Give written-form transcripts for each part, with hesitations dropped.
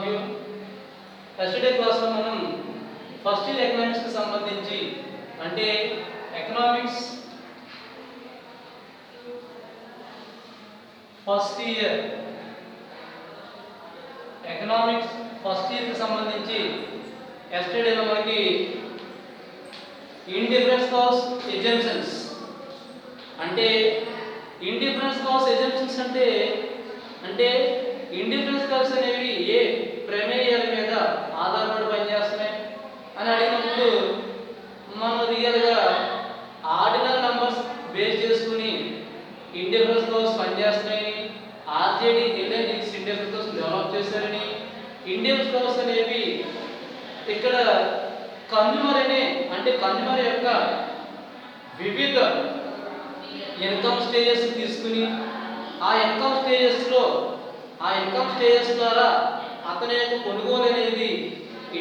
Of you. First day క్లాస్లో మనం first year ఎకనామిక్స్కి సంబంధించి అంటే ఎకనామిక్స్ ఫస్ట్ ఇయర్ కి సంబంధించి ఎస్టర్డేలో మనకి ఇండిఫరెన్స్ కాస్ ఎజంప్షన్స్ అంటే ఇండిఫరెన్స్ కాస్ అనేవి ఏ ప్రమేయాల మీద ఆధారపడి పనిచేస్తున్నాయి అని అడిగినప్పుడు మనం రియల్గా ఆర్డినల్ నంబర్స్ బేస్ చేసుకుని ఇండిఫరెన్స్ కాస్ పనిచేస్తున్నాయని, ఆర్జేడి ఇండిఫరెన్స్ కాస్ డెవలప్ చేశారని, ఇండిఫరెన్స్ కాస్ అనేవి ఇక్కడ కన్జ్యూమర్ యొక్క వివిధ ఇన్కమ్ స్టేజెస్ తీసుకుని ఆ ఇన్కమ్ స్టేజెస్ ద్వారా అతని యొక్క కొనుగోలు అనేది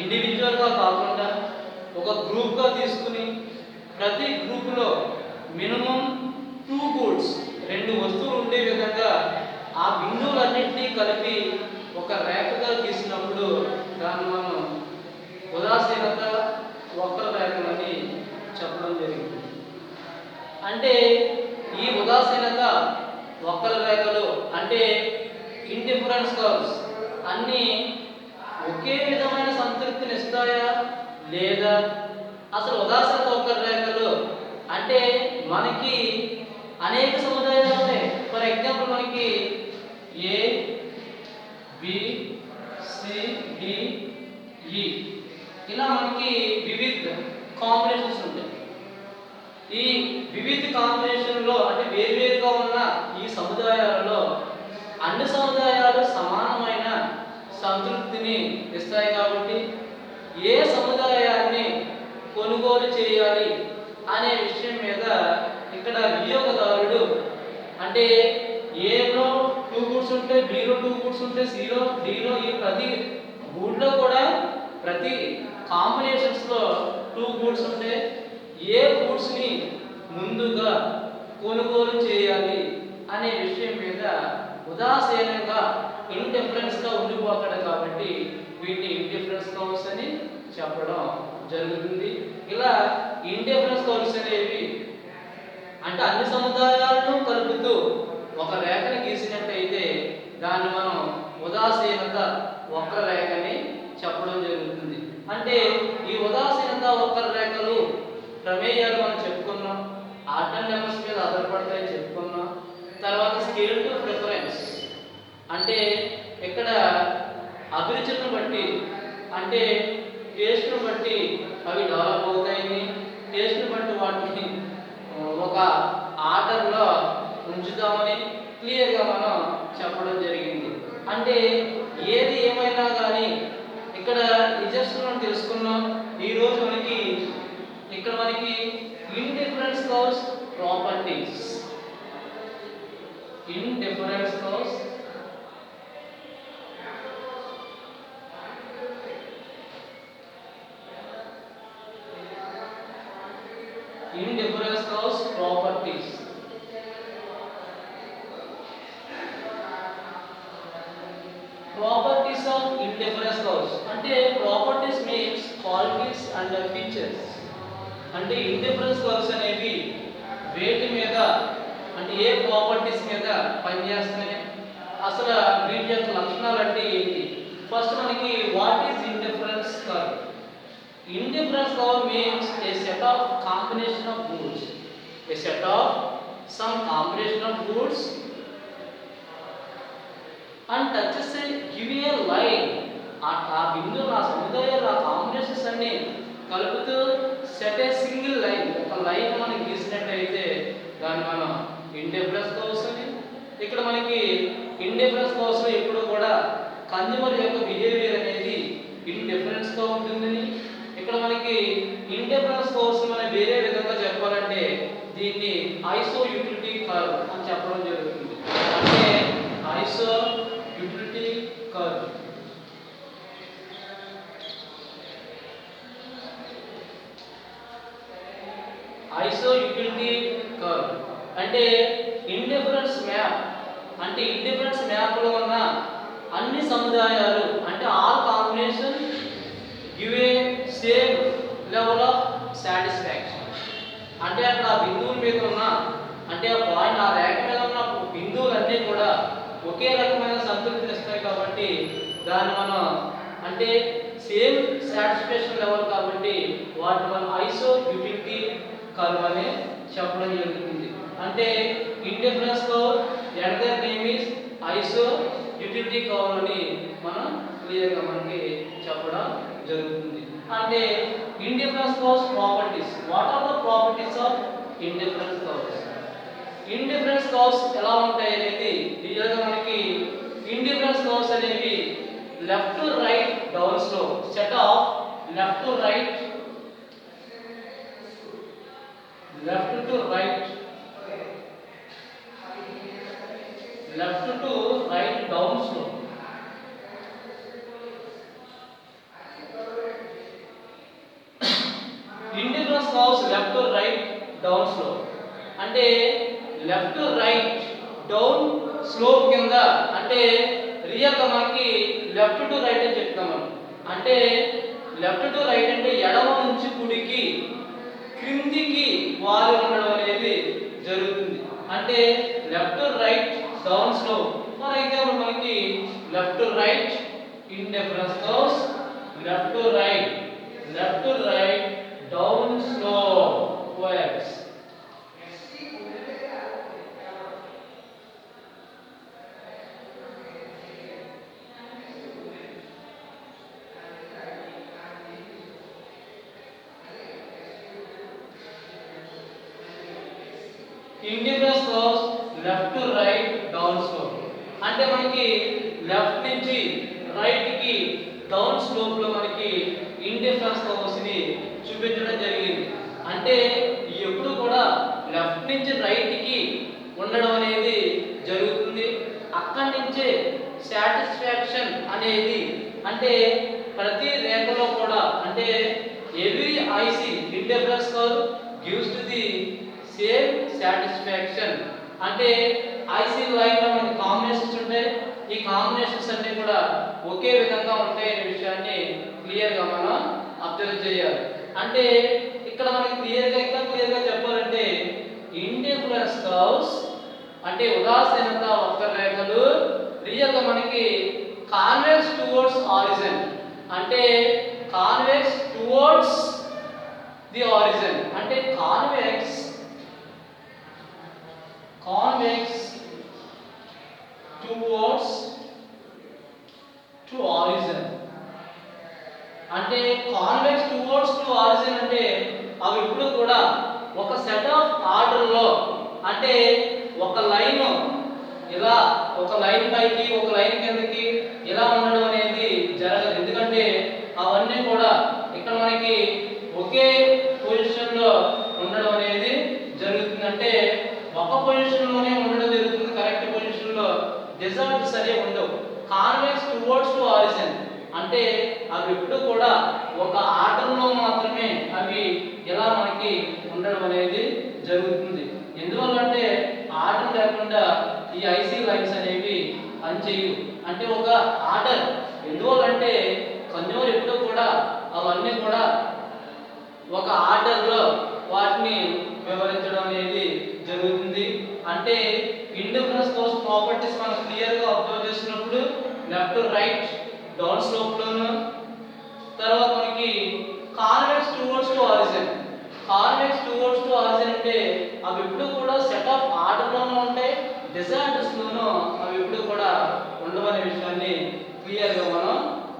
ఇండివిజువల్గా కాకుండా ఒక గ్రూప్గా తీసుకుని ప్రతి గ్రూపులో మినిమం 2 గూడ్స్ 2 వస్తువులు ఉండే విధంగా ఆ బిందువులన్నింటినీ కలిపి ఒక రేఖగా తీసినప్పుడు దాన్ని మనం ఉదాసీనత వక్రరేఖలని చెప్పడం జరిగింది. అంటే ఈ ఉదాసీనత వక్రరేఖలు అంటే ఇండిఫరెన్స్ కర్వ్స్ అన్నీ ఒకే విధమైన సంతృప్తిని ఇస్తాయా లేదా? అసలు ఉదాసీనత వక్రరేఖలు అంటే మనకి అనేక సముదాయాలు ఉన్నాయి. ఫర్ ఎగ్జాంపుల్ మనకి ఏ బి సి డి ఈ ఇలా మనకి వివిధ కాంబినేషన్స్ ఉంటాయి. ఈ వివిధ కాంబినేషన్లో అంటే వేరువేరుగా ఉన్న ఈ సముదాయాలలో అన్ని సముదాయాలు సమానమైన సంతృప్తిని ఇస్తాయి. కాబట్టి ఏ సముదాయాన్ని కొనుగోలు చేయాలి అనే విషయం మీద ఇక్కడ వినియోగదారుడు అంటే ఏలో 2 గూడ్స్ ఉంటే, బిలో 2 గూడ్స్ ఉంటే, సిలో డిలో ఈ ప్రతి గూడ్లో కూడా ప్రతి కాంబినేషన్స్లో 2 గూడ్స్ ఉంటే ఏ గూడ్స్ని ముందుగా కొనుగోలు చేయాలి అనే విషయం మీద ఉదాసీనంగా ఇండిఫరెన్స్గా ఉండిపోతాడు. కాబట్టి వీటిని ఇండిఫరెన్స్ కర్వ్స్ అని చెప్పడం జరుగుతుంది. ఇలా ఇండిఫరెన్స్ కర్వ్స్ అనేవి అంటే అన్ని సముదాయాలను కలుపుతూ ఒక రేఖని గీసినట్టయితే దాన్ని మనం ఉదాసీనత వక్రరేఖని చెప్పడం జరుగుతుంది. అంటే ఈ ఉదాసీనత వక్రరేఖలు ప్రమేయాలు మనం చెప్పుకున్నాం, ఆర్డినల్ నెంబర్స్ మీద ఆధారపడతాయని చెప్పుకున్నాం. తర్వాత స్కేల్ టు ప్రిఫరెన్స్ అంటే ఇక్కడ అభిరుచులను బట్టి అంటే టేస్ట్ను బట్టి అవి డెవలప్ అవుతాయని, టేస్ట్ను బట్టి వాటిని ఒక ఆర్డర్లో ఉంచుతామని క్లియర్గా మనం చెప్పడం జరిగింది. అంటే ఏది ఏమైనా కానీ ఇక్కడ రిజల్ట్స్ మనం తెలుసుకున్నాం. ఈరోజు మనకి indifference curves properties indifference curves properties properties of indifference curves అంటే properties means qualities and features. అంటే ఇండిఫరెన్స్ కర్వ్స్ అనేవి వేటి మీద అంటే ఏ ప్రాపర్టీస్ మీద పనిచేస్తున్నాయి, అసలు వీటి యొక్క లక్షణాలు అంటే ఏంటి? ఫస్ట్ మనకి what is indifference curve? Indifference curve means a set of combination of goods. A set of some combination of goods and touches a given line. ఆ బిందువులు ఆ సముదాయాలు ఆ కాంబినేషన్స్ అన్ని కలుపుతూ సెట్ ఏ సింగిల్ లైన్ ఒక line మనం గీసినట్టయితే దాన్ని మనం ఇండిఫరెన్స్ కర్వ్స్ అని. ఇక్కడ మనకి ఇండిఫరెన్స్ కర్వ్స్ ఎప్పుడు కూడా కన్జ్యూమర్ యొక్క బిహేవియర్ అనేది ఇండిఫరెన్స్గా ఉంటుందని, ఇక్కడ మనకి ఇండిఫరెన్స్ కర్వ్స్ మనం వేరే విధంగా చెప్పాలంటే దీన్ని ఐసో యూటిలిటీ కర్వ్ అని చెప్పడం జరుగుతుంది. అంటే ఐసో యూటిలిటీ కర్వ్ అంటే ఇండిఫరెన్స్ మ్యాప్ అంటే ఇండిఫరెన్స్ మ్యాప్లో ఉన్న అన్ని సముదాయాలు అంటే all give a same level of satisfaction. అంటే అక్కడ ఆ బిందువుల మీద ఉన్న అంటే ఆ పాయింట్ ఆ రేఖ మీద ఉన్న బిందువులన్నీ కూడా ఒకే రకమైన సంతృప్తిని ఇస్తాయి కాబట్టి దాన్ని మనం అంటే సేమ్ సాటిస్ఫాక్షన్ లెవెల్ కాబట్టి వాటిని మనం ఐసో యూటిలిటీ కర్వ్ అని చెప్పడం జరుగుతుంది. అంటే indifference curve another name is iso utility curve అని మనం క్లియర్గా మనకి చెప్పడం జరుగుతుంది. అంటే indifference curves properties. What are the properties of indifference curves? Indifference curves ఎలా ఉంటాయి అనేది క్లియర్గా మనకి ఇండిఫరెన్స్ కర్వ్స్ అనేవి left to right down slope set of left to right down slope indifference curves left to right down slope అంటే left to right down slope కింద అంటే real గా మనకి లెఫ్ట్ టు రైట్ అని చెప్తాం మనం. అంటే లెఫ్ట్ టు రైట్ అంటే ఎడమ నుంచి కుడికి క్రిందికి వాలి ఉండడం అనేది జరుగుతుంది. అంటే left to right down slope. For example మనకి left to right indifference curves left to right down slope works. Indifference curves left to right down slope అంటే మనకి లెఫ్ట్ నుంచి రైట్ కి డౌన్ స్లోప్ లో మనకి ఇండిఫరెన్స్ కర్వ్స్ ని చూపించడం జరిగింది. అంటే ఎప్పుడు కూడా లెఫ్ట్ నుంచి రైట్ కి ఉండడం అనేది జరుగుతుంది. అక్కడి నుంచే సాటిస్ఫాక్షన్ అనేది అంటే ప్రతి రేఖలో కూడా అంటే every IC indifference curve gives to the same satisfaction. అంటే ఐసి లైన్ లో మనకి కాంబినేషన్స్ ఉంటాయి. ఈ కాంబినేషన్స్ అన్ని కూడా ఒకే విధంగా ఉంటాయి అనే విషయాన్ని క్లియర్ గా మనం అబ్జర్వ్ చేయాలి. అంటే ఇక్కడ మనకి ఇంకా క్లియర్ గా చెప్పాలంటే ఇండిఫరెన్స్ కర్వ్స్ అంటే ఉదాసీనత వక్రరేఖలు రియల్ గా మనకి కాన్వెక్స్ టువర్డ్స్ ఆరిజిన్ అంటే కాన్వెక్స్ టువర్డ్స్ ది ఆరిజిన్ అంటే కాన్వెక్స్ towards to origin అంటే కాన్వెక్స్ టువర్డ్స్ టు ఆరిజిన్ అంటే అవి ఇప్పుడు కూడా ఒక సెట్ ఆఫ్ ఆర్డర్ లో అంటే ఒక లైన్ ఇలా ఒక లైన్ పైకి ఒక లైన్ కిందకి ఇలా ఉండడం అనేది జరగదు. ఎందుకంటే అవన్నీ కూడా ఇక్కడ మనకి ఒకే పొజిషన్ లో ఉండడం అనేది జరుగుతుంది. అంటే ఒక పొజిషన్ లోనే ఉండడం జరుగుతుంది. కరెక్ట్ పొజిషన్ లో డిజార్డర్స్ అనేవి ఉండవు. కాన్వెక్స్ టువర్డ్స్ టు ఆరిజిన్ అంటే అవి ఎప్పుడు కూడా ఒక ఆర్డర్ లో మాత్రమే అవి ఇలా మనకి ఉండడం అనేది జరుగుతుంది. ఎందువల్ల అంటే ఆర్డర్ లేకుండా ఈ ఐసి లైన్స్ అనేవి పనిచేయవు. అంటే ఒక ఆర్డర్ ఎందువల్ల అంటే కన్జ్యూమర్ ఎప్పుడు కూడా అవన్నీ కూడా ఒక ఆర్డర్ లో వాటిని వివరించడం అనేది జరుగుతుంది. అంటే ఇండిఫరెన్స్ కర్వ్స్ ప్రాపర్టీస్ మనం క్లియర్ గా అబ్జర్వ్ చేసినప్పుడు left to right down slope లోను తర్వాత మనకి కాన్వెక్స్ టువర్డ్స్ టు ఆరిజిన్ అంటే అవి ఎప్పుడు కూడా సెట్ ఆఫ్ ఆర్డర్ లోనే ఉంటాయి. డిజార్డర్స్ లోను అవి ఎప్పుడు కూడా ఉండవనే విషయాన్ని క్లియర్ గా మనం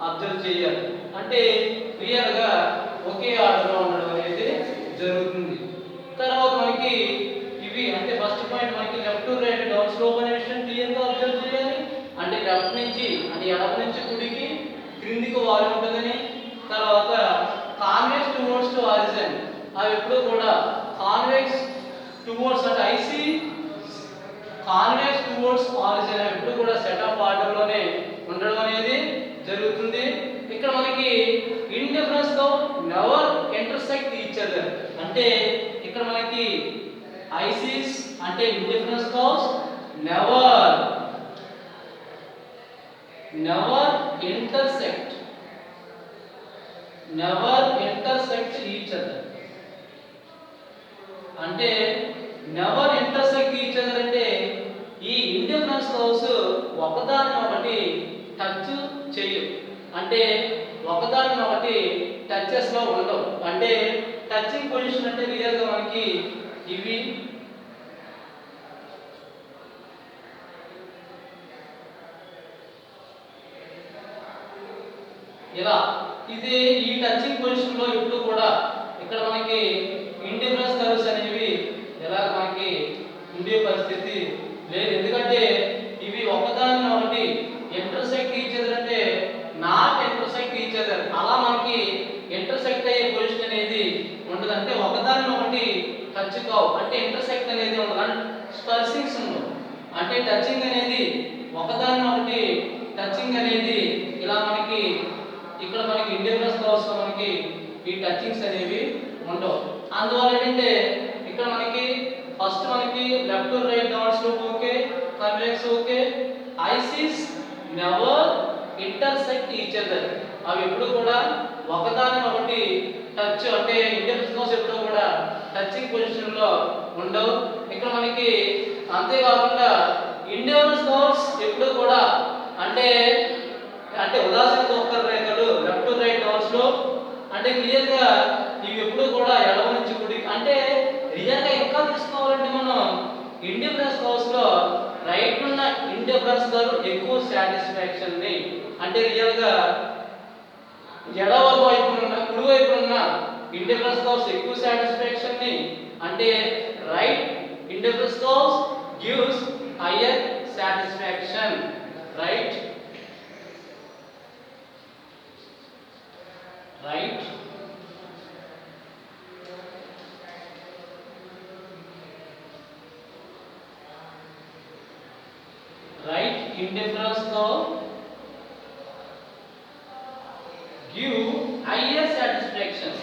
అబ్జర్వ్ చేయాలి. అంటే క్లియర్ గా ఒకే ఆర్డర్ లో ఉండడం అనేది జరుగుతుంది. తర్వాత మనకి ఇవి అంటే ఫస్ట్ పాయింట్ మనకి left to right down slope అనే విషయం క్లియర్ గా అబ్జర్వ్ చేయాలి. అంటే లెఫ్ట్ నుంచి అంటే ఎడమ నుంచి కుడికి క్రిందికి వాలి ఉంటుందని. తర్వాత కాన్వెక్స్ టువర్డ్స్ టు ఆరిజిన్ అవి ఎప్పుడు కూడా కాన్వెక్స్ టువర్డ్స్ అంటే ఐసి కాన్వెక్స్ టువర్డ్స్ ఆరిజిన్ అవి ఎప్పుడు కూడా సెట్ ఆఫ్ ఆర్డర్ లోనే ఉండడం అనేది జరుగుతుంది. ఇక్కడ మనకి indifference curve never intersect each other అంటే ఇక్కడ మనకి ఐసిస్ అంటే indifference curves never never intersect each other. అంటే నెవర్ ఇంటర్సెక్ట్ ఈచ్ అదర్ అంటే ఈ ఇండిఫరెన్స్ కర్వ్స్ ఒకదాని ఒకటి టచ్ చేయవు. అంటే ఒకదాని ఒకటి టచెస్ లో ఉండవు. అంటే టచింగ్ పొజిషన్ అంటే రియల్ గా మనకి ఇవి ఇలా ఇది ఈ టచింగ్ పొజిషన్ లో ఇప్పుడు కూడా ఇక్కడ మనకి ఇండిఫరెన్స్ కర్వ్స్ అనేవి ఎలా మనకి ఉండే పరిస్థితి లేదు. ఎందుకంటే ఇవి ఒకదాని ఒకటి ఇంటర్సెక్ట్ ఈచ్ అదర్ అంటే నాట్ ఇంటర్సెక్ట్ ఈచ్ అదర్. అలా మనకి ఇంటర్సెక్ట్ అయ్యే పొజిషన్ అనేది ఉండదు. అంటే ఒకదాని ఒకటి టచ్ కావు. అంటే ఇంటర్సెక్ట్ అనేది ఉండదు. అంటే స్పర్శింగ్స్ ఉండవు. అంటే టచింగ్ అనేది ఒకదాని ఒకటి టచింగ్ అనేది ఇలా మనకి ఇక్కడ మనకి ఇండిఫరెన్స్ కర్వ్స్ లో మనకి ఈ టచింగ్స్ అనేవి ఉండవు. అందువల్ల ఏంటంటే ఇక్కడ మనకి ఫస్ట్ మనకి left to right down slope okay, convex okay, ICs never intersect each other. అవి ఎప్పుడు కూడా ఒకదాని ఒకటి టచ్ అంటే ఇండిఫరెన్స్ కర్వ్స్ ఎప్పుడు కూడా టచింగ్ పొజిషన్ లో ఉండవు. ఇక్కడ మనకి అంతేకాకుండా ఇండిఫరెన్స్ కర్వ్స్ ఎప్పుడు కూడా అంటే అంటే ఉదాహరణకు ఒక్క రేఖలు left to right down slope అంటే క్లియర్ గా ఇవి ఎప్పుడు కూడా ఎడమ నుంచి కుడి అంటే రియల్ గా ఇంకా తీసుకోవాలంటే మనం ఇండిఫరెన్స్ కర్వ్స్ లో రైట్ ఉన్న ఇండిఫరెన్స్ కర్వ్ ఎక్కువ సాటిస్ఫాక్షన్ ని అంటే రియల్ గా ఎడమ వైపు ఉన్న కుడి వైపు ఉన్న ఇండిఫరెన్స్ కర్వ్స్ ఎక్కువ సాటిస్ఫాక్షన్ ని అంటే right indifference curves gives hire satisfaction. Right right right indifference curve give higher satisfaction.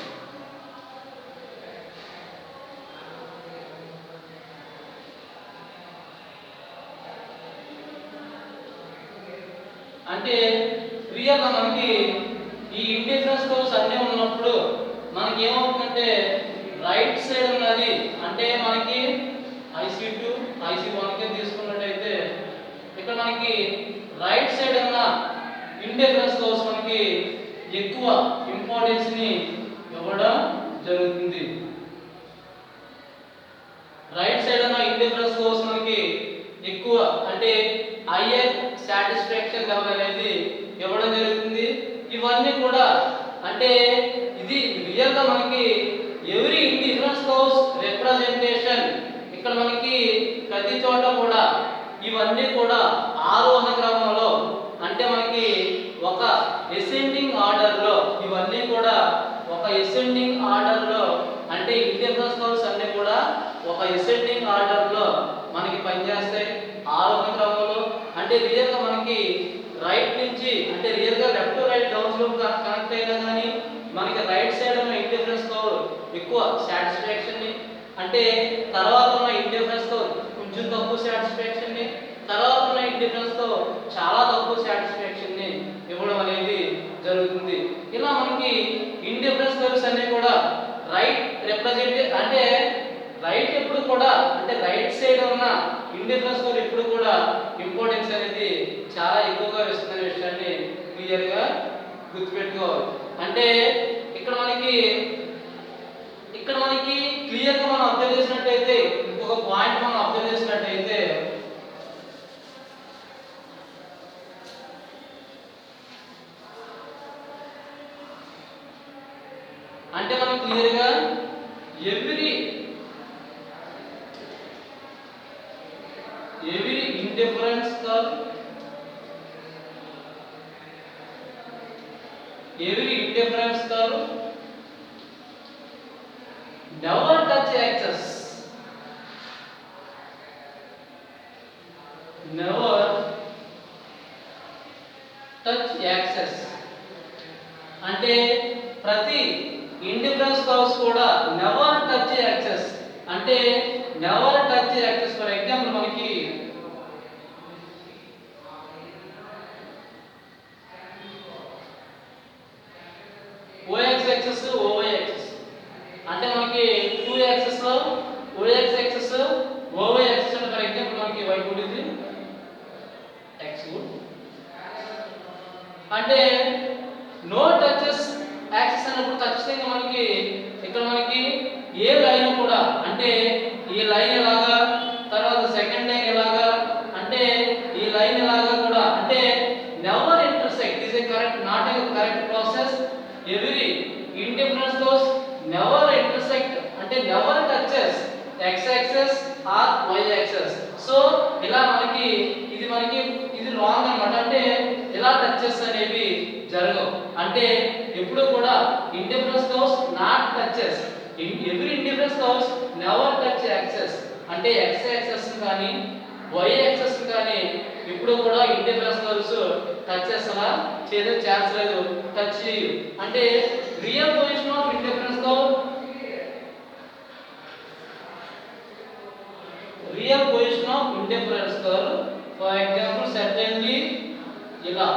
అంటే రియల్ గా మనకి ఈ ఇండిఫరెన్స్ కర్వ్స్ అన్నీ ఉన్నప్పుడు మనకి ఏమవుతుందంటే రైట్ సైడ్ ఉన్నది అంటే మనకి IC2 IC1 కి తీసుకున్నట్టయితే ఇక్కడ మనకి రైట్ సైడ్ ఉన్న ఇండిఫరెన్స్ కర్వ్స్ మనకి ఎక్కువ ఇంపార్టెన్స్ ని ఇవ్వడం జరుగుతుంది. రైట్ సైడ్ ఉన్న ఇండిఫరెన్స్ కర్వ్స్ మనకి ఎక్కువ అంటే హైయర్ సాటిస్ఫాక్షన్ లెవెల్ అనేది ఇవ్వడం జరుగుతుంది. ఇవన్నీ కూడా అంటే ఇది రియల్ గా మనకి ఎవ్రీ ఇండిఫరెన్స్ కర్వ్స్ రిప్రజెంటేషన్ ఇక్కడ మనకి ప్రతి చోట కూడా ఇవన్నీ కూడా ఆరోహణ క్రమంలో అంటే మనకి ఒక అసెండింగ్ ఆర్డర్ లో ఇవన్నీ కూడా ఒక అసెండింగ్ ఆర్డర్ లో అంటే ఇండిఫరెన్స్ కర్వ్స్ అన్ని కూడా ఒక అసెండింగ్ ఆర్డర్ లో మనకి పనిచేస్తాయి ఆరోహణ క్రమంలో. అంటే రియల్ గా మనకి రైట్ నుంచి అంటే రియల్ గా left to right down slope connect అయినా కానీ మనకి రైట్ సైడ్ ఉన్న ఇండిఫరెన్స్ కర్వ్ ఎక్కువ సాటిస్ఫాక్షన్ ని అంటే తర్వాత ఉన్న ఇండిఫరెన్స్ కర్వ్ కొంచెం తక్కువ సాటిస్ఫాక్షన్ ని తర్వాత ఉన్న ఇండిఫరెన్స్ కర్వ్ చాలా తక్కువ సాటిస్ఫాక్షన్ ని ఇవ్వడం అనేది జరుగుతుంది. ఇలా మనకి ఇండిఫరెన్స్ కర్వ్స్ అన్ని కూడా రైట్ రిప్రజెంట్ అంటే రైట్ ఎప్పుడు కూడా అంటే రైట్ సైడ్ ఉన్న ఇండిఫరెన్స్ కర్వ్ ఎప్పుడు కూడా ఇంపార్టెన్స్ అనేది చాలా ఎక్కువగా ఇస్తున్న విషయాన్ని క్లియర్ గా గుర్తుపెట్టుకోవాలి. అంటే ఇక్కడ మనకి క్లియర్ గా మనం అబ్జర్వ్ చేసినట్టయితే ఇంకొక పాయింట్ మనం అబ్జర్వ్ చేసినట్టయితే అంటే మనం క్లియర్ గా every indifference curve never touch axis అంటే ప్రతి ఇండిఫరెన్స్ కర్వ్స్ కూడా నెవర్ టచ్ యాక్సెస్ అంటే never touch access. For example మనకి O axis access OY access. అంటే మనకి 2 యాక్సెస్ లో OX యాక్సెస్ OY యాక్సెస్ అంటే ఫర్ ఎగ్జాంపుల్ మనకి y గుడ్ ఇది x గుడ్. అంటే నో టచెస్ యాక్సెస్ అన్నప్పుడు ఖచ్చితంగా మనకి ఇక్కడ మనకి ఏ లైన్ కూడా అంటే ఈ లైన్ ఎలాగా తర్వాత సెకండ్ లైన్ ఎలాగా అంటే ఈ లైన్ ఎలాగా కూడా అంటే never intersect is a correct not a correct process. Every indifference does never intersect అంటే never touches x axis or y axis. So ఇలా మనకి ఇది రాంగ్ అన్నమాట. అంటే ఇలా టచెస్ అనేవి జరగవు. అంటే ఎప్పుడు కూడా indifference those not touches every indifference does never touch access. అంటే x యాక్సెస్ కానీ y యాక్సెస్ కానీ ఇప్పుడు కూడా ఇండిఫరెన్స్ దోస్ టచ్ చేస్తలా చేసలేదు టచ్ చేయు. అంటే real position of indifference though real position of indifference curve, for example certainly ఇలా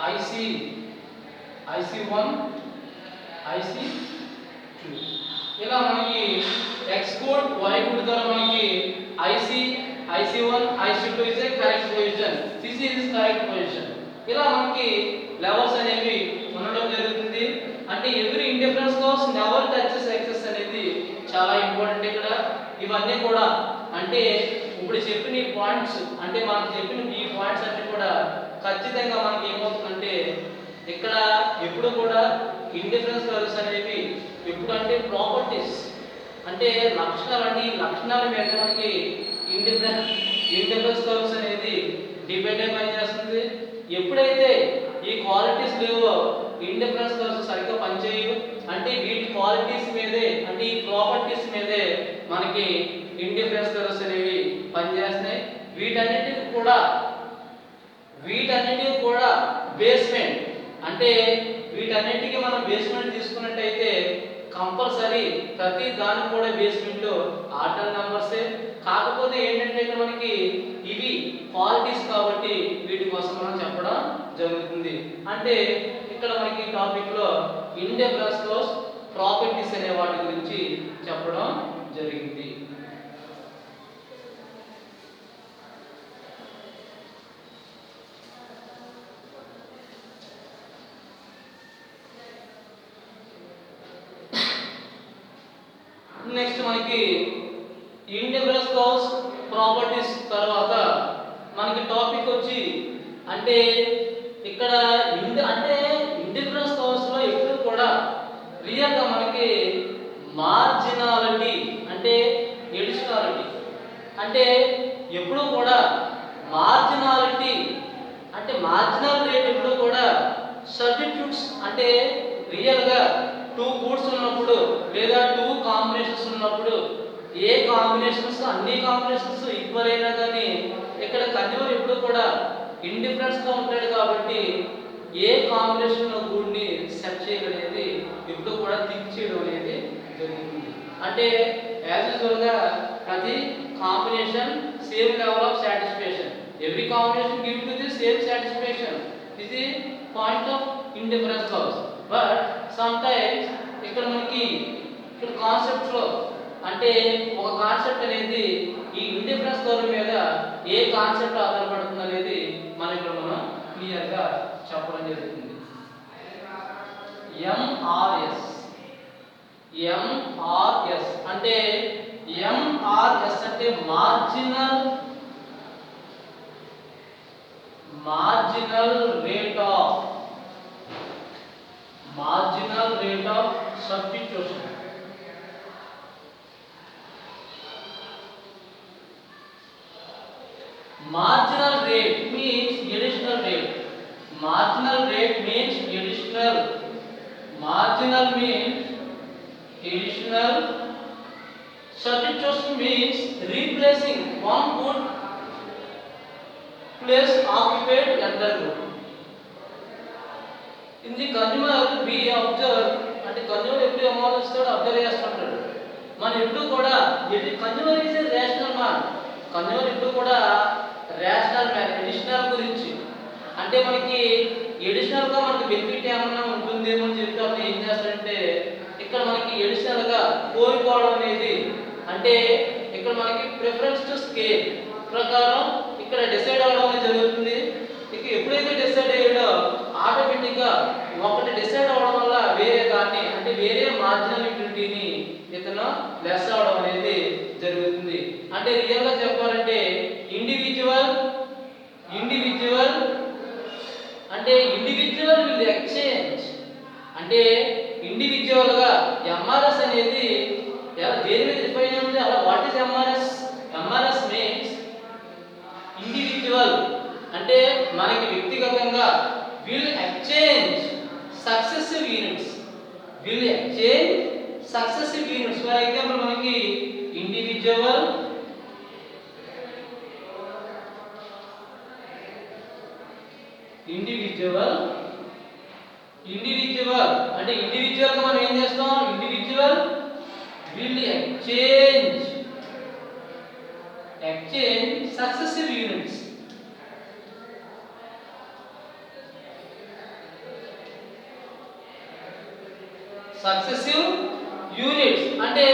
IC1 IC2 ఇలా మనకి x good y good ద్వారా మనకి IC1 IC2 is a correct position, this is correct position. ఇలా మనకి levels అనేవి ఉండడం జరుగుతుంది. అంటే every indifference curves never touches axis అనేది చాలా ఇంపార్టెంట్ ఇక్కడ. ఇవన్నీ కూడా అంటే ఇప్పుడు చెప్పిన ఈ పాయింట్స్ అంటే మనం చెప్పిన ఈ పాయింట్స్ అన్ని కూడా ఖచ్చితంగా మనకి ఏమవుతుందంటే ఇక్కడ ఎప్పుడు కూడా ఇండిఫరెన్స్ కర్వ్స్ అనేవి ఎప్పుడు అంటే ప్రాపర్టీస్ అంటే లక్షణాల మీద మనకి ఇండిఫరెన్స్ కర్వ్స్ అనేది డిపెండ్ అయి పనిచేస్తుంది. ఎప్పుడైతే ఈ క్వాలిటీస్ లేవో ఇండిఫరెన్స్ కర్వ్స్ సరిగ్గా పనిచేయవు. అంటే వీటి క్వాలిటీస్ మీదే అంటే ఈ ప్రాపర్టీస్ మీదే మనకి ఇండిఫరెన్స్ కర్వ్స్ అనేవి పనిచేస్తున్నాయి. వీటన్నిటికి కూడా బేస్మెంట్ అంటే వీటన్నిటికీ మనం బేస్మెంట్ తీసుకున్నట్టయితే కంపల్సరీ ప్రతి దానికి కూడా బేస్మెంట్ ఆర్డర్ నంబర్సే. కాకపోతే ఏంటంటే ఇక్కడ మనకి ఇవి క్వాలిటీస్ కాబట్టి వీటి కోసం మనం చెప్పడం జరుగుతుంది. అంటే ఇక్కడ మనకి టాపిక్ లో ఇండిఫరెన్స్ కోస్ ప్రాపర్టీస్ అనే వాటి గురించి చెప్పడం జరిగింది. నెక్స్ట్ మనకి ఇండిఫరెన్స్ కోస్ ప్రాపర్టీస్ తర్వాత మనకి టాపిక్ వచ్చి అంటే ఇక్కడ అంటే ఇండిఫరెన్స్ కోస్ లో ఎప్పుడు కూడా రియల్ గా మనకి మార్జినాలిటీ అంటే ఎడిషనాలిటీ అంటే ఎప్పుడు కూడా మార్జినాలిటీ అంటే మార్జినల్ రేట్ ఎప్పుడు కూడా సబ్స్టిట్యూట్స్ అంటే రియల్ గా 2 గూడ్స్ ఉన్నప్పుడు లేదా 2 కాంబినేషన్స్ ఉన్నప్పుడు ఏ కాంబినేషన్స్ అన్ని కాంబినేషన్స్ ఈక్వల్ అయినా కానీ ఇక్కడ కన్జ్యూమర్ ఎప్పుడు కూడా ఇండిఫరెన్స్ గా ఉంటాడు కాబట్టి ఏ కాంబినేషన్ గూడ్ ని సెట్ చేయగలిగేది ఎప్పుడు కూడా థింక్ చేయడం అనేది జరుగుతుంది. అంటే యాజ్ యూజువల్ గా ప్రతి combination same level of satisfaction every combination give to the same satisfaction this is point of indifference curves. But some times ఇక్కడ మనకి ఇక్కడ కాన్సెప్ట్స్ లో అంటే ఒక కాన్సెప్ట్ అనేది ఈ ఇండిఫరెన్స్ కర్వ్ మీద ఏ కాన్సెప్ట్ ఆధారపడుతుంది అనేది మనం క్లియర్ గా చెప్పడం జరుగుతుంది. MRS అంటే MRS అంటే marginal rate of substitution. Marginal rate means additional rate. Marginal rate means additional. Marginal means additional. Substitution means replacing one good place occupied another good. In the consumer we observe అంటే consumer ఎప్పుడు ఏమవుతాడు observe చేస్తుంటాడు. మనం ఎప్పుడు కూడా consumer is a rational man. Consumer ఎప్పుడు కూడా rational man additional గురించి అంటే మనకి ఎడిషనల్ గా మనకి బెనిఫిట్ ఏమన్నా ఉంటుందేమో అని చెప్పి అతను ఏం చేస్తాడంటే ఇక్కడ మనకి ఎడిషనల్ గా కోరుకోవడం అనేది అంటే ఇక్కడ మనకి ప్రిఫరెన్స్ టు స్కేల్ ప్రకారం ఇక్కడ డిసైడ్ అవ్వడం అనేది జరుగుతుంది. ఇక ఎప్పుడైతే డిసైడ్ అయ్యాడో ఆటోమేటిక్ గా ఒకటి డిసైడ్ అవ్వడం వల్ల వేరే దాన్ని అంటే వేరే మార్జినల్ యూటిలిటీని ఇతను లెస్ అవడం అనేది జరుగుతుంది. అంటే రియల్ గా చెప్పాలంటే ఇండివిజువల్ అంటే ఇండివిజువల్ విల్ ఎక్స్చేంజ్ అంటే ఇండివిజువల్ గా ఎంఆర్ఎస్ అనేది దేని మీద డిఫైన్ ఉంది అలా what is MRS means individual అంటే మనకి వ్యక్తిగతంగా will exchange successive units for example మనకి ఇండివిజువల్ అంటే ఇండివిజువల్ గా మనం ఏం చేస్తాం individual will exchange successive units అంటే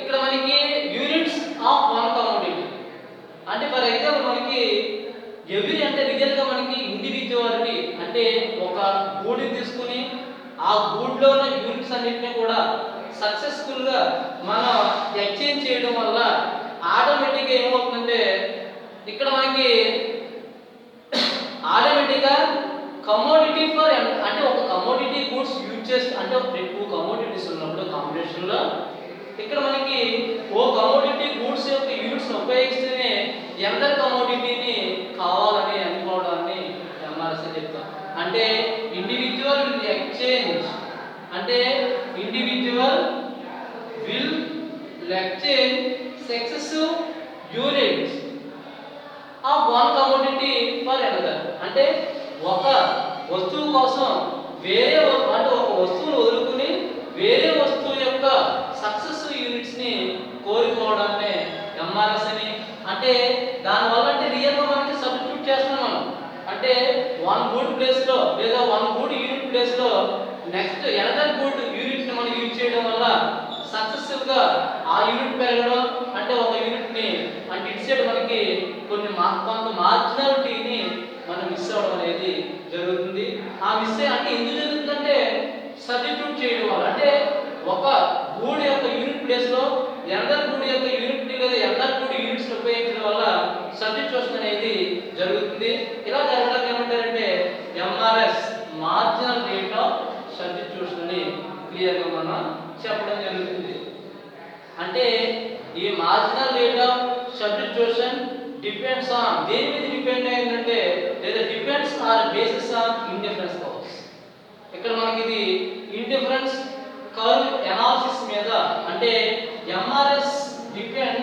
ఇక్కడ మనకి యూనిట్స్ ఆఫ్ వన్ కమోడిటీ అంటే ఫర్ ఎగ్జాంపుల్ మనకి ఎవ్రీ అంటే రియల్ గా మనకి ఇండివిజువాలిటీ అంటే ఒక గూడ్ని తీసుకుని ఆ గూడ్లో ఉన్న యూనిట్స్ అన్నిటిని కూడా సక్సెస్ఫుల్ గా మనం ఎక్స్చేంజ్ చేయడం వల్ల ఆటోమేటిక్ గా ఏమవుతుందంటే ఇక్కడ మనకి ఆటోమేటిక్ గా కమోడిటీ ఫర్ అంటే ఒక కమోడిటీ గూడ్స్ యూజ్ చేసి అంటే టూ కమోడిటీస్ ఉన్నప్పుడు కాంబినేషన్ లో ఇక్కడ మనకి ఓ కమోడిటీ గూడ్స్ యొక్క యూనిట్స్ ఉపయోగిస్తేనే ఎందర్ కమోడిటీని కావాలని అనుకోవడాన్ని ఎంఆర్ఎస్ చెప్తాం. అంటే ఇండివిజువల్ విల్ ఎక్స్చేంజ్ అంటే individual will exchange successive units of one commodity for another అంటే ఒక వస్తువు కోసం వేరే అంటే ఒక వస్తువును వదులుకుని వేరే వస్తువు యొక్క సక్సెసివ్ యూనిట్స్ ని కోరుకోవడాన్ని ఎంఆర్ఎస్ అని అంటే దానివల్ల అంటే రియల్ గా మనకి సబ్స్టిట్యూట్ చేస్తున్నాం మనం అంటే వన్ గుడ్ ప్లేస్ లో లేదా వన్ గుడ్ యూనిట్ ప్లేస్ లో నెక్స్ట్ ఎనదర్ గుడ్ యూనిట్ ని మనం యూజ్ చేయడం వల్ల సక్సెసివ్ గా ఆ యూనిట్ పెరగడం అంటే ఒక యూనిట్ ని అంటే ఇటు సైడ్ మనకి కొంత మార్జినాలిటీని మనం మిస్ అవ్వడం అనేది జరుగుతుంది. ఆ మిస్ అంటే ఎందుకు జరుగుతుందంటే సబ్స్టిట్యూట్ చేయడం వల్ల అంటే ఒక గూడ్ యొక్క యూనిట్ ప్లేస్ లో ఎనదర్ గూడ్ యొక్క యూనిట్ ని లేదా ఎనదర్ గూడ్ యూనిట్స్ ఉపయోగించడం వల్ల సబ్స్టిట్యూషన్ అనేది జరుగుతుంది. ఇలా జరగడానికి ఏమంటారంటే MRS marginal rate of substitution అని క్లియర్ గా మనం చెప్పడం జరుగుతుంది. అంటే ఈ marginal rate of substitution depends on దేని మీద డిపెండ్ అయిందంటే లేదా depends or basis on indifference curves. ఇక్కడ మనకి ఇది ఇండిఫరెన్స్ కర్వ్ అనాలిసిస్ మీద అంటే MRS depend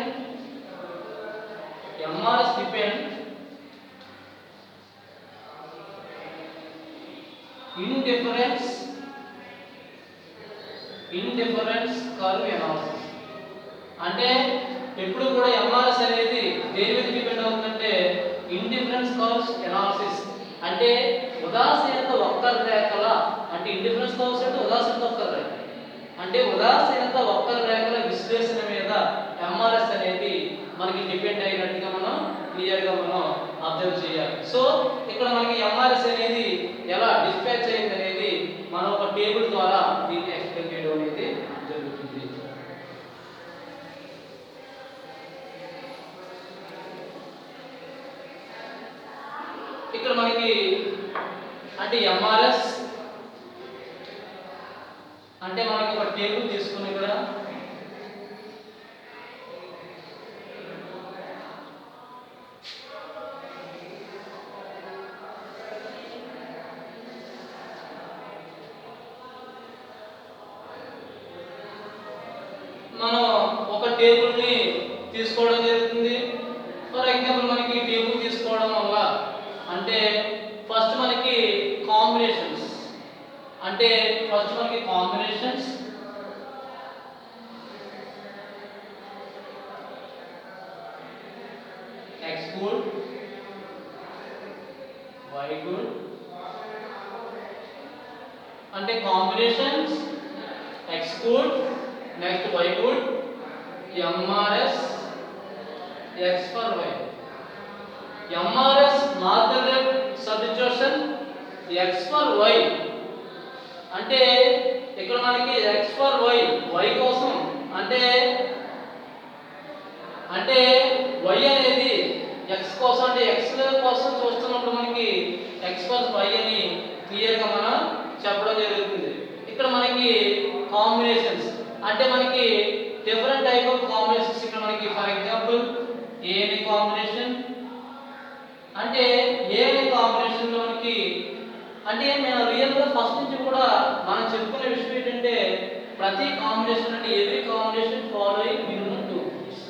indifference curve analysis అంటే ఎప్పుడు కూడా ఎంఆర్ఎస్ అనేది దేని మీద డిపెండ్ అవుతుందంటే ఇండిఫరెన్స్ కర్వ్స్ అనాలిసిస్ అంటే ఉదాసీనత వక్రరేఖల అంటే ఇండిఫరెన్స్ కర్వ్స్ అంటే ఉదాసీనత వక్రరేఖ అంటే ఉదాసీనత వక్రరేఖల విశ్లేషణ మీద ఎంఆర్ఎస్ అనేది మనకి డిపెండ్ అయినట్టుగా మనం క్లియర్ గా మనం అబ్జర్వ్ చేయాలి. సో ఇక్కడ మనకి ఎంఆర్ఎస్ అనేది ఎలా డిస్పాచ్ అయింది అనేది మనం ఒక టేబుల్ ద్వారా దీన్ని ఎక్స్ప్లెయిన్ చేయడం అనేది జరుగుతుంది. ఇక్కడ మనకి అంటే ఎంఆర్ఎస్ అంటే మనకి ఒక టేబుల్ తీసుకుని ఇక్కడ మనం ఒక టేబుల్ ని తీసుకోవడం జరుగుతుంది. ఫర్ ఎగ్జాంపుల్ మనకి టేబుల్ తీసుకోవడం వల్ల అంటే ఫస్ట్ మనకి combinations x good y good అంటే combinations x good next y good mrs x for y. mrs normal rate substitution x for y అంటే ఇక్కడ మనకి x for y y కోసం అంటే y అనేది x కోసం అంటే x కోసం చూస్తున్నప్పుడు మనకి x for y అని క్లియర్ గా మనం చెప్పడం జరుగుతుంది. ఇక్కడ మనకి కాంబినేషన్స్ అంటే మనకి డిఫరెంట్ టైప్ ఆఫ్ కాంబినేషన్స్ ఇక్కడ మనకి ఫర్ ఎగ్జాంపుల్ a అనే కాంబినేషన్ అంటే a అనే కాంబినేషన్ లో మనకి అంటే నేను రియల్ గా ఫస్ట్ నుంచి కూడా మనం చెప్పుకునే విషయం ఏంటంటే ప్రతి కాంబినేషన్ అంటే every combination following minimum 2 goods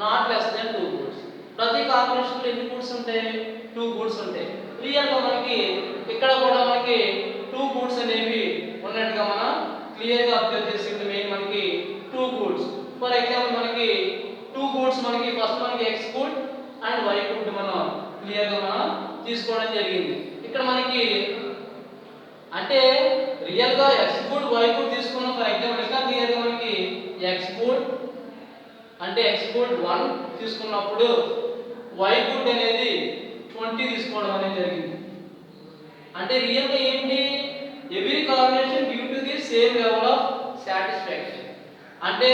not less than 2 goods. ప్రతి కాంబినేషన్ లో ఎన్ని గూడ్స్ ఉంటాయి? 2 గూడ్స్ ఉంటాయి. రియల్ గా మనకి ఇక్కడ కూడా మనకి 2 గూడ్స్ అనేవి ఉన్నట్టుగా మనం క్లియర్ గా అబ్జర్వ్ చేసింది. మెయిన్ మనకి 2 గూడ్స్ ఫర్ ఎగ్జాంపుల్ మనకి 2 గూడ్స్ మనకి ఫస్ట్ మనకి x good and y good మనం క్లియర్ గా మనం తీసుకోవడం జరిగింది. ఇక్కడ మనకి అంటే రియల్ గా x గుడ్ y గుడ్ తీసుకున్నాం ఫర్ ఎగ్జాంపుల్ ఇంకా క్లియర్ గా మనకి x గుడ్ అంటే x గుడ్ 1 తీసుకున్నప్పుడు y గుడ్ అనేది 20 తీసుకోవడం అనేది జరిగింది. అంటే రియల్ గా ఏంటి every combination give to the same level of satisfaction అంటే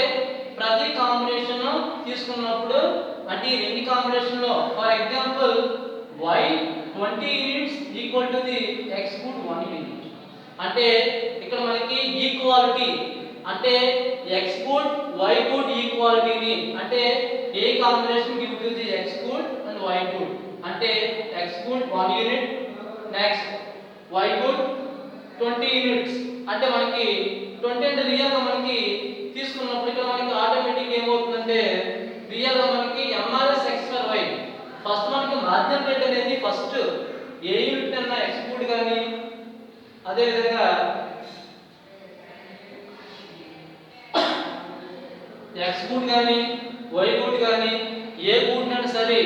ప్రతి కాంబినేషన్ తీసుకున్నప్పుడు అంటే ఈ రెండు కాంబినేషన్ లో for example y 20 units equal to the x good 1 unit అంటే ఇక్కడ మనకి ఈక్వాలిటీ అంటే x గుడ్ y గుడ్ ఈక్వాలిటీని అంటే a combination give to the x good and y good అంటే x good 1 unit next y good 20 units అంటే మనకి 20 అంటే రియల్ గా మనకి తీసుకున్నప్పుడు ఇక్కడ మనకి ఆటోమేటిక్ ఏమవుతుందంటే రియల్ గా మనకి mrs x for y first మనకి మార్జినల్ రేట్ అనేది ఫస్ట్ ఏ యూనిట్ అన్న x గుడ్ గాని అదే విధంగా x గుడ్ గాని y గుడ్ గాని ఏ గుడ్ అయినా సరే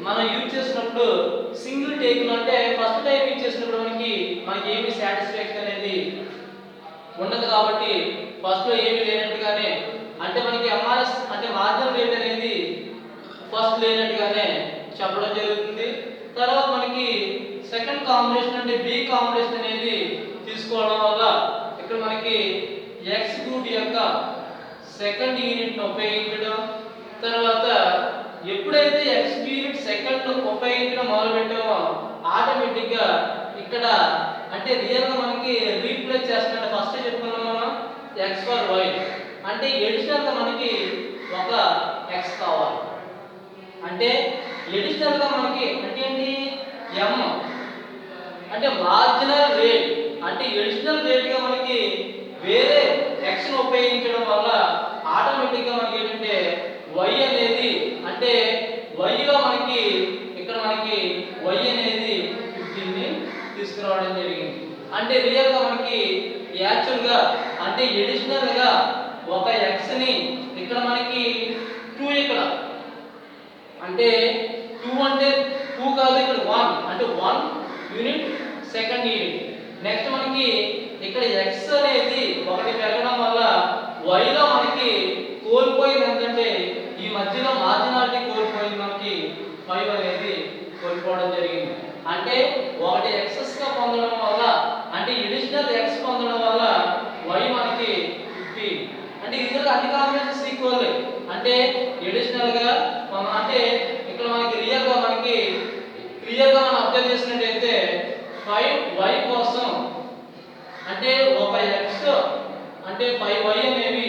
మనం యూజ్ చేసినప్పుడు సింగిల్ టేక్ లో అంటే ఫస్ట్ టైం యూజ్ చేసినప్పుడు మనకి ఏమి సాటిస్ఫాక్షన్ అనేది ఉండదు కాబట్టి ఫస్ట్ లో ఏమీ లేనట్టుగానే అంటే మనకి mrs అంటే మార్జినల్ రేట్ అనేది ఫస్ట్ లేనట్టుగానే చెప్పడం జరుగుతుంది. తర్వాత మనకి సెకండ్ కాంబినేషన్ అంటే b కాంబినేషన్ అనేది తీసుకోవడం వల్ల ఇక్కడ మనకి x గుడ్ యొక్క సెకండ్ యూనిట్ ఉపయోగించడం తర్వాత ఎప్పుడైతే x యూనిట్ సెకండ్ ఉపయోగించడం మొదలు పెట్టామో ఆటోమేటిక్ గా ఇక్కడ అంటే రియల్ గా మనకి రీప్లేస్ చేస్తున్నట్టు ఫస్ట్ చెప్పుకున్నాం మనం x for y అంటే ఎడిషనల్ గా మనకి ఒక x కావాలి అంటే ఎడిషనల్ గా మనకి అంటే ఏంటి m అంటే మార్జినల్ రేట్ అంటే ఎడిషనల్ రేట్ గా మనకి వేరే x ను ఉపయోగించడం వల్ల ఆటోమేటిక్ గా మనకి ఏంటంటే y అనేది అంటే y లో మనకి ఇక్కడ మనకి y అనేది 15 ని తీసుకురావడం జరిగింది. అంటే రియల్ గా మనకి యాక్చువల్ గా అంటే ఎడిషనల్ గా ఒక x ని ఇక్కడ మనకి 2 ఇక్కడ అంటే 2 అంటే 2 కాదు ఇక్కడ 1 అంటే 1 యూనిట్ సెకండ్ యూనిట్ నెక్స్ట్ మనకి ఇక్కడ x అనేది ఒకటి పెరగడం వల్ల y లో మనకి కోల్పోయింది ఏంటంటే ఈ మధ్యలో మార్జినాలిటీ కోల్పోయింది మనకి 5 అనేది కోల్పోవడం జరిగింది. అంటే ఒకటి ఎక్సెస్ గా పొందడం వల్ల అంటే ఎడిషనల్ x పొందడం వల్ల y మనకి 50 అంటే ఇదిలో అన్ని కాంబినేషన్స్ ఈక్వల్ అంటే ఎడిషనల్ గా అంటే ఇక్కడ మనకి రియల్ గా మనకి క్లియర్ గా మనం అబ్జర్వ్ చేసినట్లయితే 5y కోసం అంటే ఒక x అంటే 5y అనేవి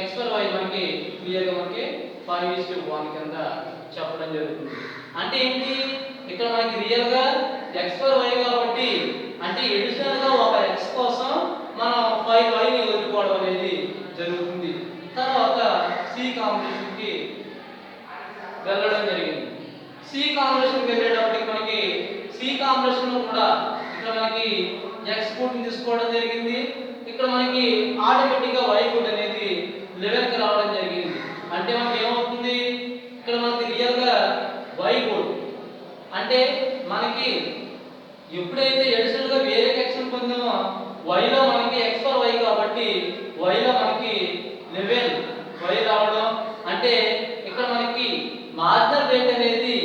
x for y మనకి క్లియర్ గా మనకి 5:1 కింద చెప్పడం జరుగుతుంది. అంటే ఏంటి ఇక్కడ మనకి రియల్ గా x for y కాబట్టి అంటే ఎడిషనల్ గా ఒక x కోసం మనం 5y ని వదులుకోవడం అనేది జరుగుతుంది. తర్వాత c కాంబినేషన్ కి వెళ్ళడం జరిగింది. c కాంబినేషన్ కి వెళ్ళేటప్పటికి మనకి c కాంబినేషన్ లో కూడా ఇక్కడ మనకి x గుడ్ తీసుకోవడం జరిగింది. ఇక్కడ మనకి ఆటోమేటిక్ గా y గుడ్ అనేది 11 కి రావడం జరిగింది. అంటే మనకి ఏమవుతుంది ఇక్కడ మనకి రియల్ గా y గుడ్ అంటే మనకి ఎప్పుడైతే ఎడిషనల్ గా వేరే x పొందామో y లో మనకి x ఫర్ y కాబట్టి y లో మనకి 11 y రావడం అంటే ఇక్కడ మనకి మార్జినల్ రేట్ అనేది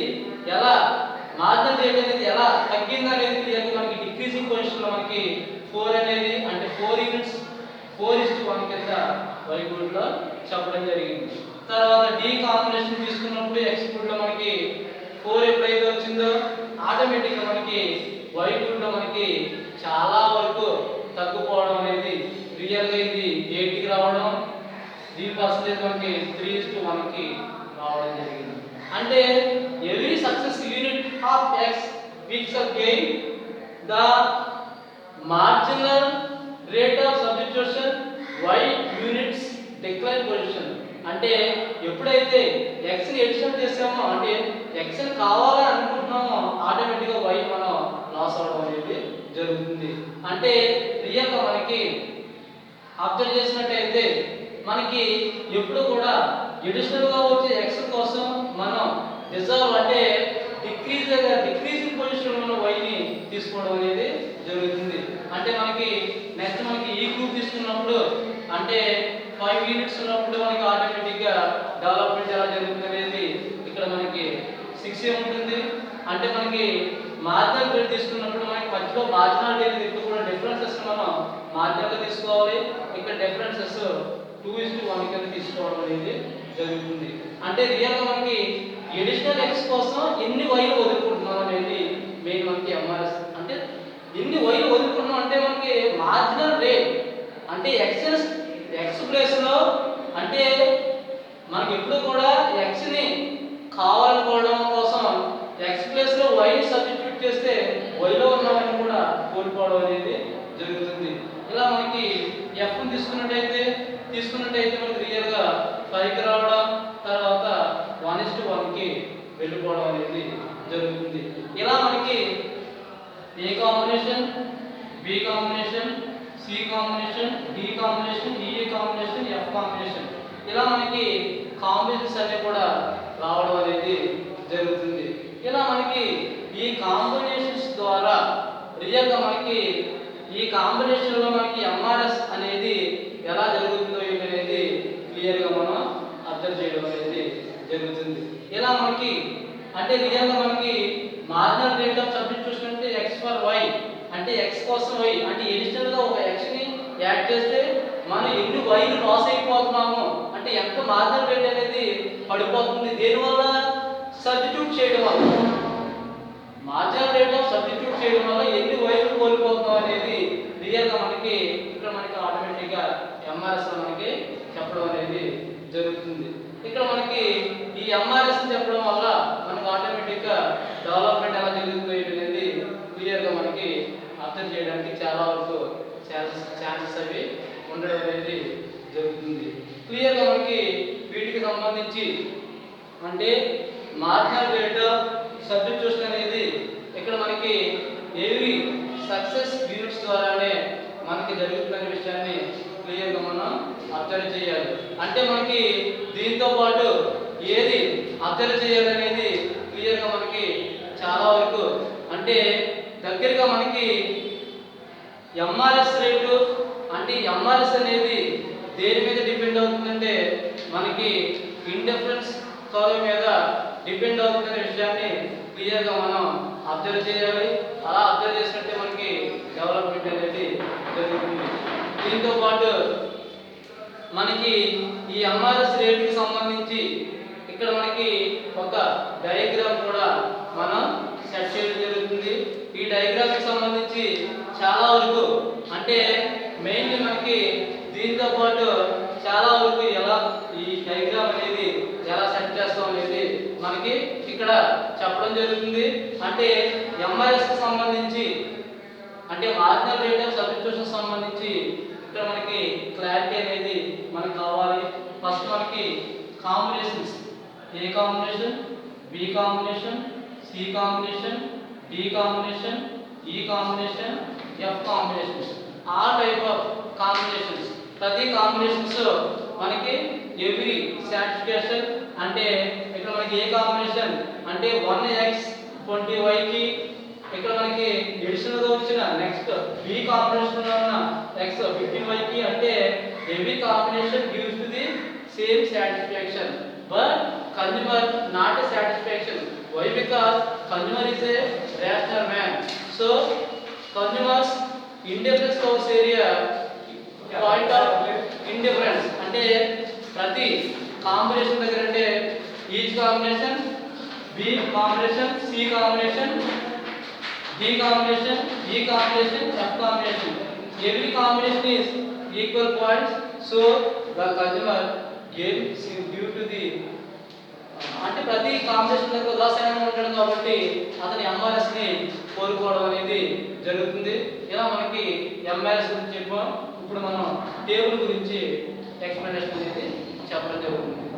ఎలా తగ్గింది అనేది క్లియర్గా మనకి డిక్రీజింగ్ పొజిషన్ లో మనకి 4 అనేది అంటే 4 యూనిట్స్ 4:1 కింద y గ్రూప్ లో చెప్పడం జరిగింది. తర్వాత d కాంబినేషన్ తీసుకున్నప్పుడు x గ్రూప్ లో మనకి 4 ఎప్పుడైతే వచ్చిందో ఆటోమేటిక్ గా మనకి y గ్రూప్ లో మనకి చాలా వరకు తగ్గిపోవడం అనేది రియల్ గా ఇది 8 కి రావడం d పర్సెంటేజ్ మనకి 3:1 కి రావడం జరిగింది. అంటే every successive unit of x picks up gain the marginal rate of substitution y units decline position. అంటే ఎప్పుడైతే x ని ఎడిషన్ చేసామో అంటే x ని కావాలని అనుకుంటున్నామో ఆటోమేటిక్ గా y మనం లాస్ అవడం అనేది జరుగుతుంది. అంటే రియల్ గా మనకి అబ్జర్వ్ చేసినట్టయితే మనకి ఎప్పుడు కూడా ఎడిషనల్ గా వచ్చే x కోసం మనం డిజాల్వ్ అంటే డిక్రీజింగ్ పొజిషన్ లో y ని తీసుకోవడం అనేది జరుగుతుంది. అంటే మనకి నెక్స్ట్ మనకి ఈ గ్రూప్ తీసుకున్నప్పుడు అంటే 5 యూనిట్స్ ఉన్నప్పుడు మనకి ఆటోమేటిక్ గా డెవలప్మెంట్ ఎలా జరుగుతుంది అనేది ఇక్కడ మనకి 6 ఉంటుంది. అంటే మనకి మార్జినల్ రేట్ తీసుకున్నప్పుడు మనకి మధ్యలో మార్జినల్ రేట్ ఎక్కువ కూడా డిఫరెన్సెస్ మనం మార్జినల్ గా తీసుకోవాలి. ఇక్కడ డిఫరెన్సెస్ 2:1 కింద తీసుకోవడం అనేది జరుగుతుంది. అంటే రియల్ గా మనకి ఎడిషనల్ x కోసం ఎన్ని వైలు వదులుకుంటున్నాం అనేది మెయిన్ మనకి ఎంఆర్ఎస్ అంటే ఎన్ని వైలు వదులుకుంటున్నాం అంటే మనకి మార్జినల్ రేట్ అంటే x ప్లేస్ లో అంటే మనకి ఎప్పుడు కూడా x ని కావాలనుకోవడం కోసం x ప్లేస్ లో y ని సబ్స్టిట్యూట్ చేస్తే y లో ఉన్నవన్నీ కూడా కోల్పోవడం అనేది జరుగుతుంది. ఇలా మనకి f ని తీసుకున్నట్టయితే మనకి రియల్ గా 5 కి రావడం తర్వాత 1:1 కి వెళ్ళిపోవడం అనేది జరుగుతుంది. ఇలా మనకి a combination b combination c combination d combination e combination f combination ఇలా మనకి కాంబినేషన్స్ అన్ని కూడా రావడం అనేది జరుగుతుంది. ఇలా మనకి ఈ కాంబినేషన్స్ ద్వారా రియల్ గా మనకి ఈ కాంబినేషన్ లో మనకి ఎంఆర్ఎస్ అనేది ఎలా జరుగుతుందో అనేది క్లియర్ గా మనం అర్థం చేయడం అనేది జరుగుతుంది. ఇలా మనకి అంటే రియల్ గా మనకి మార్జినల్ రేట్ ఆఫ్ సబ్స్టిట్యూషన్ అంటే x ఫర్ y అంటే x కోసం y అంటే ఎడిషనల్ గా ఒక x ని యాడ్ చేస్తే మనం ఎన్ని y ని లాస్ అయిపోతున్నాము అంటే ఎంత మార్జినల్ రేట్ అనేది పడిపోతుంది దేనివల్ల సబ్స్టిట్యూట్ చేయడం వల్ల మార్జినల్ రేట్ ఆఫ్ సబ్స్టిట్యూట్ చేయడం వల్ల ఎన్ని y ని కోల్పోతున్నాం అనేది రియల్ గా మనకి ఇక్కడ మనకి ఆటోమేటిక్ గా ఎంఆర్ఎస్ మనకి చెప్పడం అనేది జరుగుతుంది. ఇక్కడ మనకి ఈ ఎంఆర్ఎస్ చెప్పడం వల్ల మనకి ఆటోమేటిక్ గా డెవలప్మెంట్ ఎలా జరుగుతుంది అనేది క్లియర్ గా మనకి అర్థం చేయడానికి చాలా వరకు ఛాన్సెస్ అవి ఉండడం అనేది జరుగుతుంది. క్లియర్ గా మనకి వీటికి సంబంధించి అంటే మార్జినల్ రేట్ ఆఫ్ సబ్స్టిట్యూషన్ అనేది ఇక్కడ మనకి ఏవి సక్సెస్ యూనిట్స్ ద్వారానే మనకి జరుగుతున్న విషయాన్ని క్లియర్ గా మనం అబ్జర్వ్ చేయాలి. అంటే మనకి దీంతో పాటు ఏది అబ్జర్వ్ చేయాలనేది క్లియర్ గా మనకి చాలా వరకు అంటే దగ్గరగా మనకి ఎంఆర్ఎస్ రేటు అంటే ఎంఆర్ఎస్ అనేది దేని మీద డిపెండ్ అవుతుందంటే మనకి ఇండిఫరెన్స్ కర్వ్ మీద డిపెండ్ అవుతుందనే విషయాన్ని క్లియర్ గా మనం అబ్జర్వ్ చేయాలి. అలా అబ్జర్వ్ చేసినట్టే మనకి డెవలప్మెంట్ అనేది జరుగుతుంది. దీంతో పాటు మనకి ఈ ఎంఆర్ఎస్ రేట్ కి సంబంధించి ఇక్కడ మనకి ఒక డయాగ్రామ్ కూడా మనం సెట్ చేయడం జరుగుతుంది. ఈ డయాగ్రామ్ కి సంబంధించి చాలా వరకు అంటే మెయిన్లీ మనకి దీంతో పాటు చాలా వరకు ఎలా ఈ డయాగ్రామ్ అనేది ఎలా సెట్ చేస్తాం అనేది మనకి ఇక్కడ చెప్పడం జరుగుతుంది. అంటే ఎంఆర్ఎస్ కి సంబంధించి అంటే మార్జినల్ రేట్ ఆఫ్ సబ్స్టిట్యూషన్ సంబంధించి ఇక్కడ మనకి క్లారిటీ అనేది మనకు కావాలి. ఫస్ట్ మనకి combinations A combination B combination C combination D combination E combination F combinations all type of combinations ప్రతి కాంబినేషన్స్ మనకి ఎవ్రీ సాటిస్ఫాక్షన్ అంటే ఇక్కడ మనకి ఏ కాంబినేషన్ అంటే 1x 20y కి ఇక్కడ మనకి ఎడిషనల్ గా వచ్చిన నెక్స్ట్ బి కాంబినేషన్ లో ఉన్న x 15y కి అంటే every combination gives to the same satisfaction but consumer not a satisfaction. Why? Because consumer is a rational man. So consumers indifference cause area point of indifference అంటే ప్రతి combination దగ్గర అంటే each combination B combination C combination D combination, E combination, F combination. Every combination is equal points. So the consumer gives due to the అంటే ప్రతి combination దగ్గర ఉదాసీనంగా ఉండడం కాబట్టి అతని ఎంఆర్ఎస్ ని కోరుకోవడం అనేది జరుగుతుంది. ఇలా మనకి ఎంఆర్ఎస్ గురించి చెప్పాం. ఇప్పుడు మనం టేబుల్ గురించి ఎక్స్ప్లెనేషన్ అనేది చెప్పడం జరుగుతుంది.